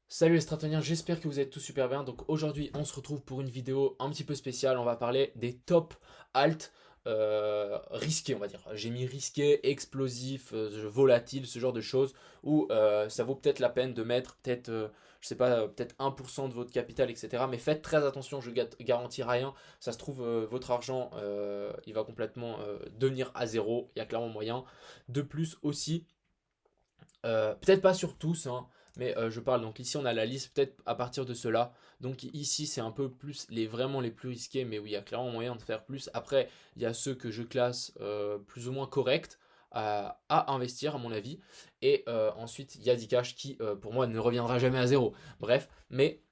Salut les stratoniens, j'espère que vous êtes tous super bien. Donc aujourd'hui, on se retrouve pour une vidéo un petit peu spéciale. On va parler des top alt risqués, on va dire. J'ai mis risqué, explosif, volatile, ce genre de choses où ça vaut peut-être la peine de mettre peut-être, je sais pas, peut-être 1% de votre capital, etc. Mais faites très attention, je garantis rien. Ça se trouve, votre argent, il va complètement devenir à zéro. Il y a clairement moyen. De plus aussi. Peut-être pas sur tous, hein, mais je parle. Donc ici, on a la liste peut-être à partir de cela. Donc ici, c'est un peu plus vraiment les plus risqués, mais oui, il y a clairement moyen de faire plus. Après, il y a ceux que je classe plus ou moins corrects à investir, à mon avis. Et ensuite, il y a Dcash qui, pour moi, ne reviendra jamais à zéro. Bref, mais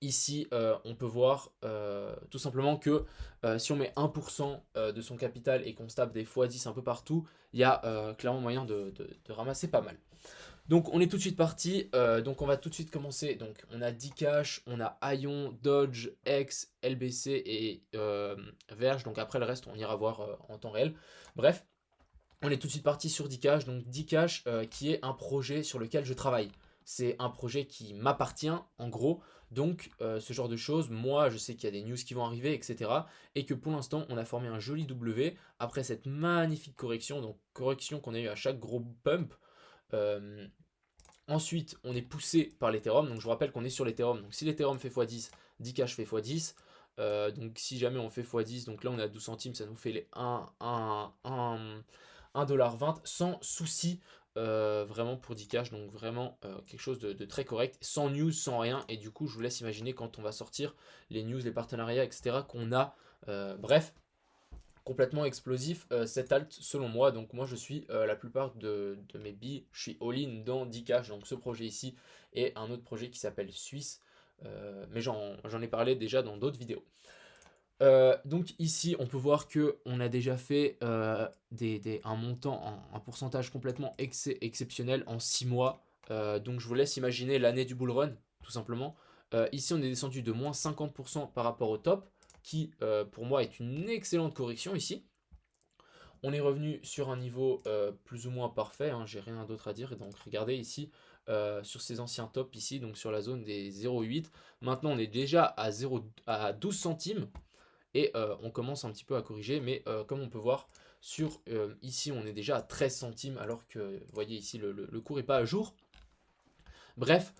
ici, on peut voir tout simplement que si on met 1% de son capital et qu'on se tape des x10 un peu partout, il y a clairement moyen de ramasser pas mal. Donc on est tout de suite parti, donc on va tout de suite commencer. Donc on a Dcash, on a Aion, Dodge, X, LBC et Verge. Donc après le reste on ira voir en temps réel. Bref, on est tout de suite parti sur Dcash. Donc Dcash qui est un projet sur lequel je travaille. C'est un projet qui m'appartient en gros. Donc ce genre de choses, moi je sais qu'il y a des news qui vont arriver, etc. Et que pour l'instant on a formé un joli W après cette magnifique correction. Donc correction qu'on a eu à chaque gros pump. Euh, Ensuite, on est poussé par l'Ethereum. Donc je vous rappelle qu'on est sur l'Ethereum. Donc si l'Ethereum fait x10, Dcash fait x10. Donc si jamais on fait x10, donc là on est à 12 centimes, ça nous fait les 1,20$ sans souci vraiment pour Dcash. Donc vraiment quelque chose de très correct, sans news, sans rien. Et du coup, je vous laisse imaginer quand on va sortir les news, les partenariats, etc. qu'on a. Bref, complètement explosif cet alt selon moi. Donc moi je suis la plupart de mes billes, je suis all-in dans Dcash, donc ce projet ici, et un autre projet qui s'appelle Suisse, mais j'en ai parlé déjà dans d'autres vidéos. Donc ici on peut voir que on a déjà fait un montant, un pourcentage complètement exceptionnel en 6 mois. Donc je vous laisse imaginer l'année du bull run, tout simplement. Ici on est descendu de moins 50% par rapport au top, qui pour moi est une excellente correction ici. On est revenu sur un niveau plus ou moins parfait, hein, j'ai rien d'autre à dire. Et donc regardez ici, sur ces anciens tops ici, donc sur la zone des 0,8. Maintenant on est déjà à 12 centimes et on commence un petit peu à corriger. Mais comme on peut voir, ici on est déjà à 13 centimes alors que vous voyez ici le cours n'est pas à jour. Bref,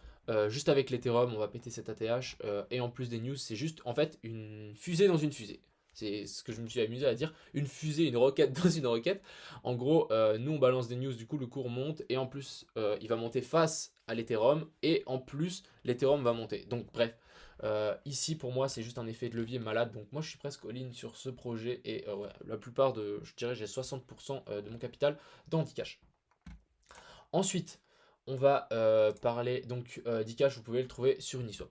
juste avec l'Ethereum, on va péter cet ATH. Et en plus des news, c'est juste en fait une fusée dans une fusée. C'est ce que je me suis amusé à dire. Une fusée, une roquette dans une roquette. En gros, nous on balance des news, du coup le cours monte. Et en plus, il va monter face à l'Ethereum. Et en plus, l'Ethereum va monter. Donc bref, ici pour moi c'est juste un effet de levier malade. Donc moi je suis presque all-in sur ce projet. Et ouais, la plupart je dirais j'ai 60% de mon capital dans Dcash. Ensuite, on va parler, donc Dcash, vous pouvez le trouver sur Uniswap.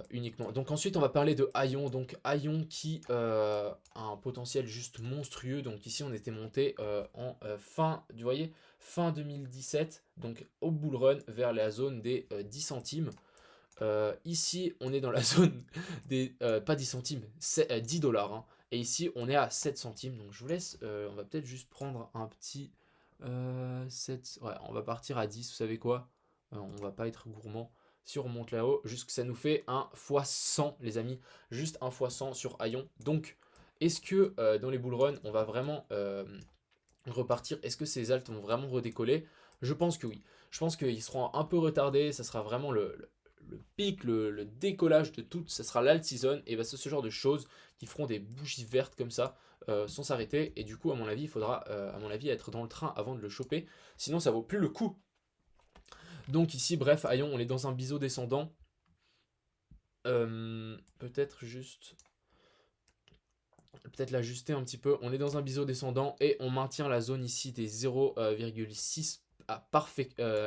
Uniquement. Donc ensuite on va parler de Aion. Donc Aion qui a un potentiel juste monstrueux. Donc ici on était monté en vous voyez, fin 2017, donc au bull run vers la zone des 10 centimes. Ici on est dans la zone des pas 10 centimes, c'est 10 dollars, hein. Et ici on est à 7 centimes. Donc je vous laisse, on va peut-être juste prendre un petit 7, ouais, on va partir à 10, vous savez quoi? On va pas être gourmand. Si on remonte là-haut, juste que ça nous fait un x 100, les amis. Juste un x 100 sur Aion. Donc, est-ce que dans les bull run, on va vraiment repartir? Est-ce que ces alts vont vraiment redécoller? Je pense que oui. Je pense qu'ils seront un peu retardés. Ça sera vraiment le pic, le décollage de tout. Ça sera l'alt season. Et bah, c'est ce genre de choses qui feront des bougies vertes comme ça sans s'arrêter. Et du coup, à mon avis, il faudra, à mon avis, être dans le train avant de le choper. Sinon, ça vaut plus le coup. Donc ici, bref, Aion, on est dans un biseau descendant. Peut-être juste peut-être l'ajuster un petit peu. On est dans un biseau descendant et on maintient la zone ici des 0,6 à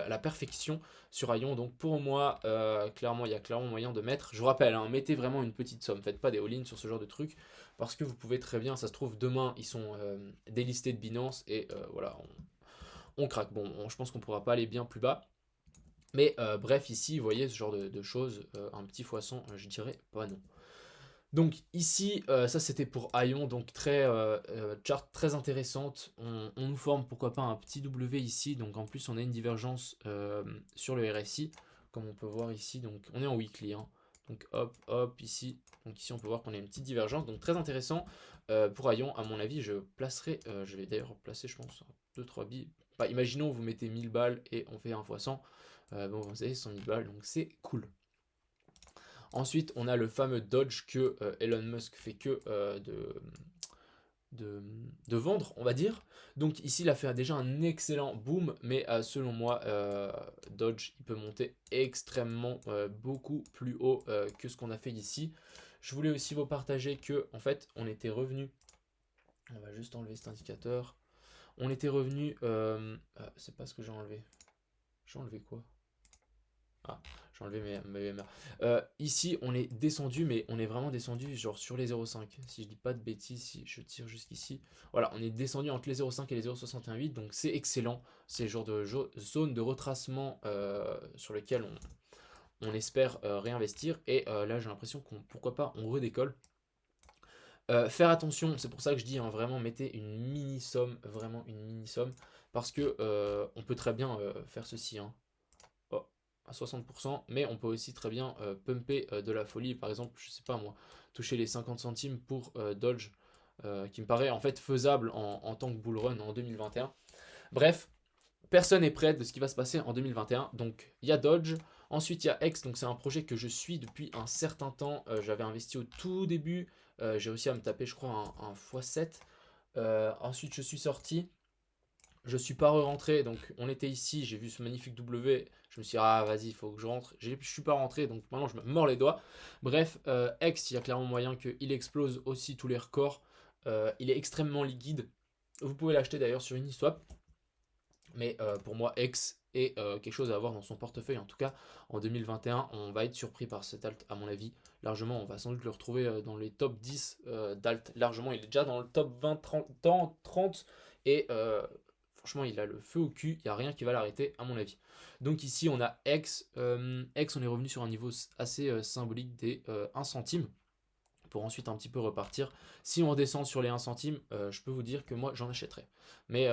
la perfection sur Aion. Donc pour moi, clairement, il y a clairement moyen de mettre. Je vous rappelle, hein, mettez vraiment une petite somme. Faites pas des all-in sur ce genre de truc parce que vous pouvez très bien, ça se trouve, demain, ils sont délistés de Binance et voilà, on craque. Bon, je pense qu'on pourra pas aller bien plus bas. Mais bref, ici, vous voyez ce genre de choses, un petit fois 100, je dirais pas non. Donc ici, ça c'était pour Aion, donc chart très intéressante. On nous forme pourquoi pas un petit W ici, donc en plus on a une divergence sur le RSI comme on peut voir ici. Donc on est en weekly, hein. Donc hop, hop, ici. Donc ici on peut voir qu'on a une petite divergence. Donc très intéressant pour Aion. À mon avis, je placerai, je vais d'ailleurs placer, je pense, 2-3 billes. Bah, imaginons vous mettez 1000 balles et on fait 1 fois 100. Bon, vous savez, 100 000 balles, donc c'est cool. Ensuite, on a le fameux Dodge que Elon Musk fait que de vendre, on va dire. Donc ici, il a fait déjà un excellent boom, mais selon moi, Dodge, il peut monter extrêmement beaucoup plus haut que ce qu'on a fait ici. Je voulais aussi vous partager que, en fait, on était revenu. On va juste enlever cet indicateur. On était revenu. C'est pas ce que j'ai enlevé. J'ai enlevé quoi? Ah, j'ai enlevé mes ici, on est descendu, mais on est vraiment descendu genre sur les 0,5. Si je dis pas de bêtises, si je tire jusqu'ici. Voilà, on est descendu entre les 0,5 et les 0,68, donc c'est excellent. C'est le genre de zone de retracement sur lequel on espère réinvestir. Et là, j'ai l'impression qu'on, pourquoi pas, on redécolle. Faire attention, c'est pour ça que je dis, hein, vraiment, mettez une mini-somme, vraiment une mini-somme, parce que on peut très bien faire ceci, hein. Oh, à 60%, mais on peut aussi très bien pumper de la folie, par exemple, je sais pas moi, toucher les 50 centimes pour Dodge, qui me paraît en fait faisable en tant que bull run en 2021. Bref, personne n'est prêt de ce qui va se passer en 2021, donc il y a Dodge, ensuite il y a X, donc c'est un projet que je suis depuis un certain temps, j'avais investi au tout début, j'ai réussi à me taper je crois un x7, ensuite je suis sorti, je suis pas rentré, donc on était ici, j'ai vu ce magnifique W, je me suis dit ah vas-y il faut que je rentre, je suis pas rentré donc maintenant je me mords les doigts. Bref, X, il y a clairement moyen qu'il explose aussi tous les records, il est extrêmement liquide, vous pouvez l'acheter d'ailleurs sur Uniswap, mais pour moi X est quelque chose à avoir dans son portefeuille, en tout cas en 2021 on va être surpris par cet alt à mon avis, largement on va sans doute le retrouver dans les top 10 d'alt, largement il est déjà dans le top 20, 30 et franchement, il a le feu au cul, il n'y a rien qui va l'arrêter, à mon avis. Donc ici, on a X. X, on est revenu sur un niveau assez symbolique des 1 centime, pour ensuite un petit peu repartir. Si on redescend sur les 1 centime, je peux vous dire que moi, j'en achèterai. Mais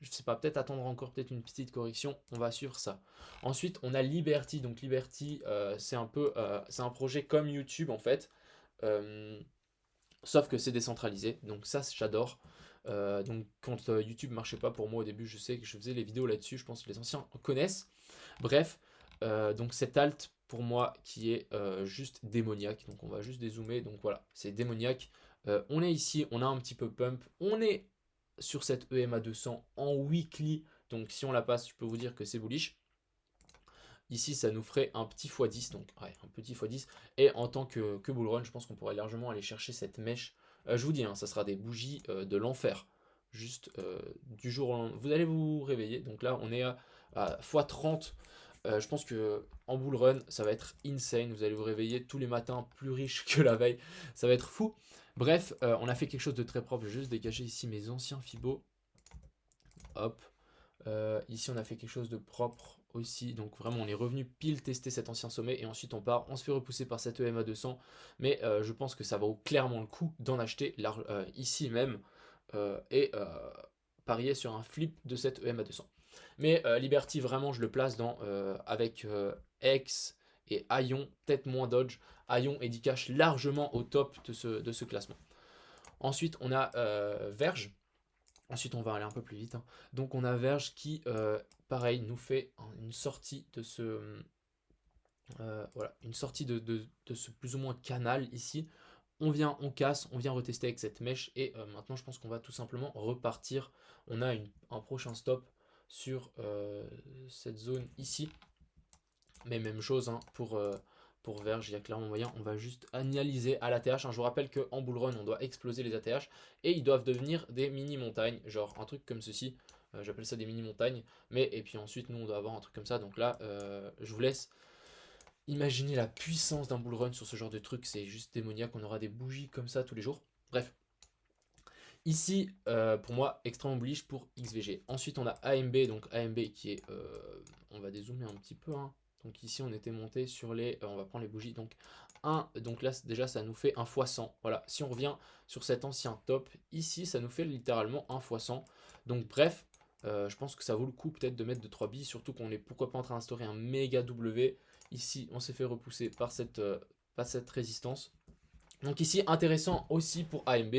je sais pas, peut-être attendre encore peut-être une petite correction, on va suivre ça. Ensuite, on a Liberty. Donc Liberty, c'est un peu, c'est un projet comme YouTube en fait. Sauf que c'est décentralisé, donc ça j'adore. Donc quand YouTube marchait pas pour moi au début, je sais que je faisais les vidéos là-dessus, je pense que les anciens connaissent. Bref, donc cet alt pour moi qui est juste démoniaque, donc on va juste dézoomer, donc voilà, c'est démoniaque. On est ici, on a un petit peu pump, on est sur cette EMA 200 en weekly, donc si on la passe, je peux vous dire que c'est bullish. Ici, ça nous ferait un petit x10, donc ouais, un petit x10. Et en tant que bull run, je pense qu'on pourrait largement aller chercher cette mèche. Je vous dis, hein, ça sera des bougies de l'enfer. Juste du jour au lendemain. Vous allez vous réveiller. Donc là, on est à x30. Je pense que en bull run, ça va être insane. Vous allez vous réveiller tous les matins plus riche que la veille. Ça va être fou. Bref, on a fait quelque chose de très propre. Je vais juste dégager ici mes anciens Fibo. Hop. Ici, on a fait quelque chose de propre aussi. Donc vraiment, on est revenu pile tester cet ancien sommet. Et ensuite, on part. On se fait repousser par cette EMA 200. Mais je pense que ça vaut clairement le coup d'en acheter ici même. Et parier sur un flip de cette EMA 200. Mais Liberty, vraiment, je le place avec X et Aion, peut-être moins Dodge. Aion et Dcash largement au top de ce classement. Ensuite, on a Verge. Ensuite, on va aller un peu plus vite, hein. Donc, on a Verge qui, pareil, nous fait une sortie de ce, voilà, une sortie de ce plus ou moins canal ici. On vient, on casse, on vient retester avec cette mèche et maintenant, je pense qu'on va tout simplement repartir. On a un prochain stop sur cette zone ici. Mais même chose hein, pour Verge, il y a clairement moyen. On va juste analyser à l'ATH. Hein. Je vous rappelle qu'en bull run, on doit exploser les ATH et ils doivent devenir des mini-montagnes. Genre un truc comme ceci. J'appelle ça des mini-montagnes. Et puis ensuite, nous, on doit avoir un truc comme ça. Donc là, je vous laisse imaginer la puissance d'un bull run sur ce genre de truc. C'est juste démoniaque. On aura des bougies comme ça tous les jours. Bref. Ici, pour moi, extrêmement bullish pour XVG. Ensuite, on a AMB. Donc AMB qui est... on va dézoomer un petit peu. Hein. Donc ici, on était monté sur les... on va prendre les bougies. Donc 1, donc là, déjà, ça nous fait un x 100. Voilà, si on revient sur cet ancien top, ici, ça nous fait littéralement un x 100. Donc bref, je pense que ça vaut le coup peut-être de mettre 2-3 billes, surtout qu'on est pourquoi pas en train d'instaurer un méga W. Ici, on s'est fait repousser par cette résistance. Donc ici, intéressant aussi pour AMB.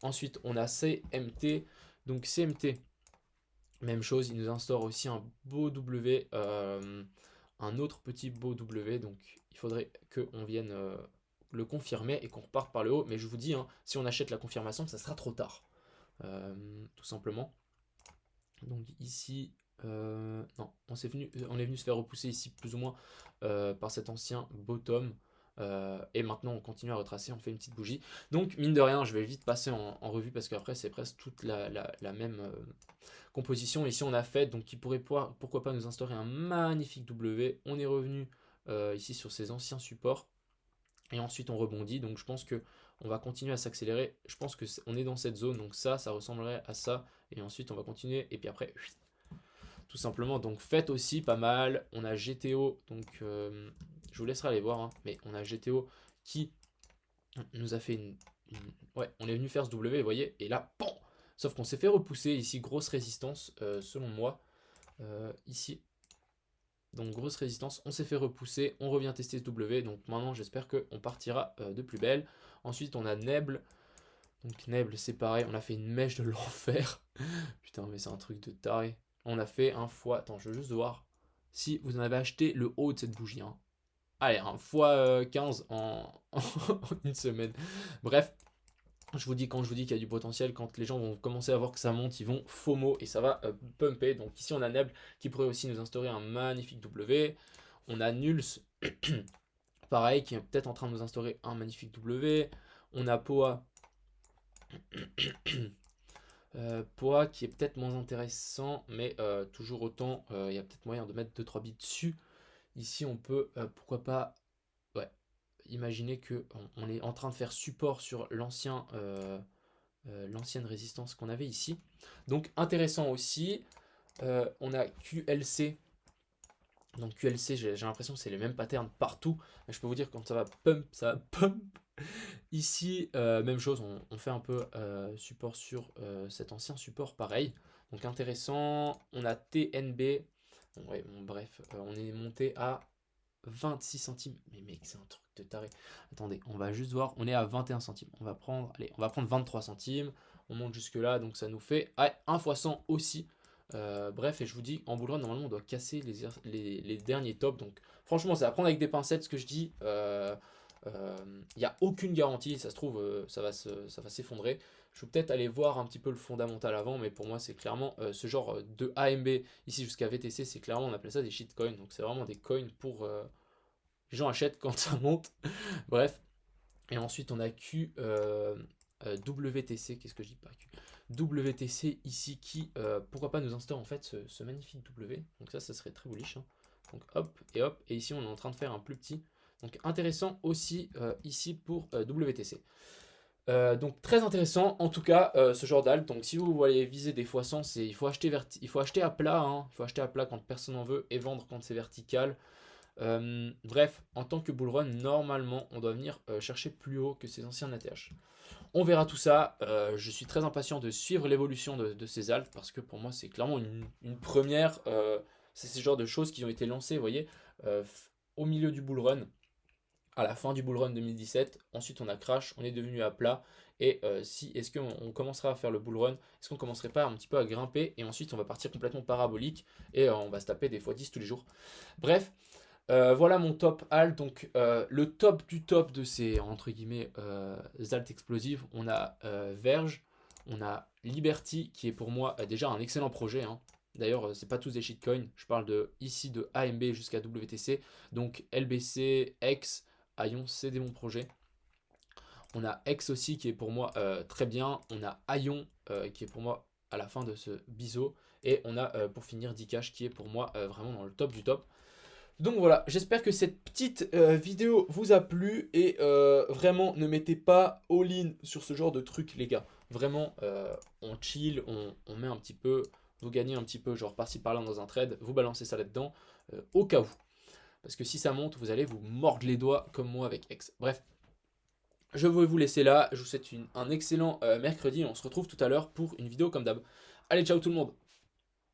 Ensuite, on a CMT. Donc CMT, même chose, il nous instaure aussi un beau W, un autre petit beau W. Donc il faudrait qu'on vienne le confirmer et qu'on reparte par le haut. Mais je vous dis, hein, si on achète la confirmation, ça sera trop tard. Tout simplement. Donc ici, non, on est venu se faire repousser ici plus ou moins par cet ancien bottom. Et maintenant on continue à retracer, on fait une petite bougie. Donc mine de rien, je vais vite passer en revue parce qu'après c'est presque toute la même composition. Ici on a fait, donc qui pourrait pourquoi pas nous instaurer un magnifique W. On est revenu ici sur ces anciens supports. Et ensuite on rebondit, donc je pense que on va continuer à s'accélérer. Je pense que on est dans cette zone, donc ça ressemblerait à ça. Et ensuite on va continuer, et puis après, tout simplement. Donc faites aussi pas mal. On a GTO, donc je vous laisserai aller voir, hein, mais on a GTO qui nous a fait ouais, on est venu faire ce W, vous voyez, et là, bon. Sauf qu'on s'est fait repousser ici, grosse résistance, selon moi, ici. Donc grosse résistance, on s'est fait repousser, on revient tester ce W, donc maintenant j'espère qu'on partira de plus belle. Ensuite on a Neble, donc Neble c'est pareil, on a fait une mèche de l'enfer. Putain mais c'est un truc de taré. On a fait un fois, attends je veux juste voir si vous en avez acheté le haut de cette bougie. Hein. Allez, un fois 15 en une semaine. Bref, quand je vous dis qu'il y a du potentiel, quand les gens vont commencer à voir que ça monte, ils vont FOMO et ça va pumper. Donc ici on a Neble qui pourrait aussi nous instaurer un magnifique W. On a Nuls, pareil, qui est peut-être en train de nous instaurer un magnifique W. On a Poa. Poa qui est peut-être moins intéressant, mais toujours autant, il y a peut-être moyen de mettre 2-3 bits dessus. Ici on peut, pourquoi pas, ouais, imaginer qu'on est en train de faire support sur l'ancienne résistance qu'on avait ici. Donc intéressant aussi. On a QLC. Donc QLC, j'ai l'impression que c'est les mêmes patterns partout. Mais je peux vous dire quand ça va pump, ça va pump. Ici, même chose, on fait un peu support sur cet ancien support, pareil. Donc intéressant. On a TNB. Bon, ouais, bon, bref, on est monté à 26 centimes. Mais mec, c'est un truc de taré. Attendez, on va juste voir. On est à 21 centimes. On va prendre 23 centimes. On monte jusque là. Donc ça nous fait 1 fois 100 aussi. Bref, et je vous dis, en bull run, normalement, on doit casser les derniers tops. Donc franchement, c'est à prendre avec des pincettes ce que je dis. Il n'y a aucune garantie. Ça se trouve, ça va s'effondrer. Je vais peut-être aller voir un petit peu le fondamental avant, mais pour moi, c'est clairement ce genre de AMB ici jusqu'à VTC, c'est clairement, on appelle ça des shitcoins. Donc, c'est vraiment des coins pour. Les gens achètent quand ça monte. Bref. Et ensuite, on a WTC. Qu'est-ce que je dis pas Q WTC ici qui, pourquoi pas, nous instaure en fait ce magnifique W. Donc, ça serait très bullish. Hein. Donc, hop et hop. Et ici, on est en train de faire un plus petit. Donc, intéressant aussi ici pour WTC. Donc très intéressant en tout cas ce genre d'alt. Donc si vous voulez viser des x100, il faut acheter à plat, hein. Il faut acheter à plat quand personne n'en veut et vendre quand c'est vertical. Bref, en tant que bull run, normalement on doit venir chercher plus haut que ces anciens ATH. On verra tout ça. Je suis très impatient de suivre l'évolution de ces alts parce que pour moi c'est clairement une première. C'est ce genre de choses qui ont été lancées, vous voyez, au milieu du bull run. À la fin du bull run 2017, ensuite on a crash, on est devenu à plat, et est-ce qu'on commencera à faire le bull run, est-ce qu'on commencerait pas un petit peu à grimper, et ensuite on va partir complètement parabolique, et on va se taper des x10 tous les jours. Bref, voilà mon top alt, donc le top du top de ces, entre guillemets, alt explosives, on a Verge, on a Liberty, qui est pour moi déjà un excellent projet, hein. D'ailleurs, c'est pas tous des shitcoins, je parle ici de AMB jusqu'à WTC, donc LBC, X, Aion, c'est des bons projets. On a X aussi qui est pour moi très bien. On a Aion qui est pour moi à la fin de ce biseau. Et on a pour finir Dcash qui est pour moi vraiment dans le top du top. Donc voilà, j'espère que cette petite vidéo vous a plu. Et vraiment ne mettez pas all-in sur ce genre de truc les gars. Vraiment on chill, on met un petit peu, vous gagnez un petit peu genre par-ci par-là dans un trade. Vous balancez ça là-dedans au cas où. Parce que si ça monte, vous allez vous mordre les doigts comme moi avec X. Bref, je vais vous laisser là. Je vous souhaite un excellent mercredi. Et on se retrouve tout à l'heure pour une vidéo comme d'hab. Allez, ciao tout le monde!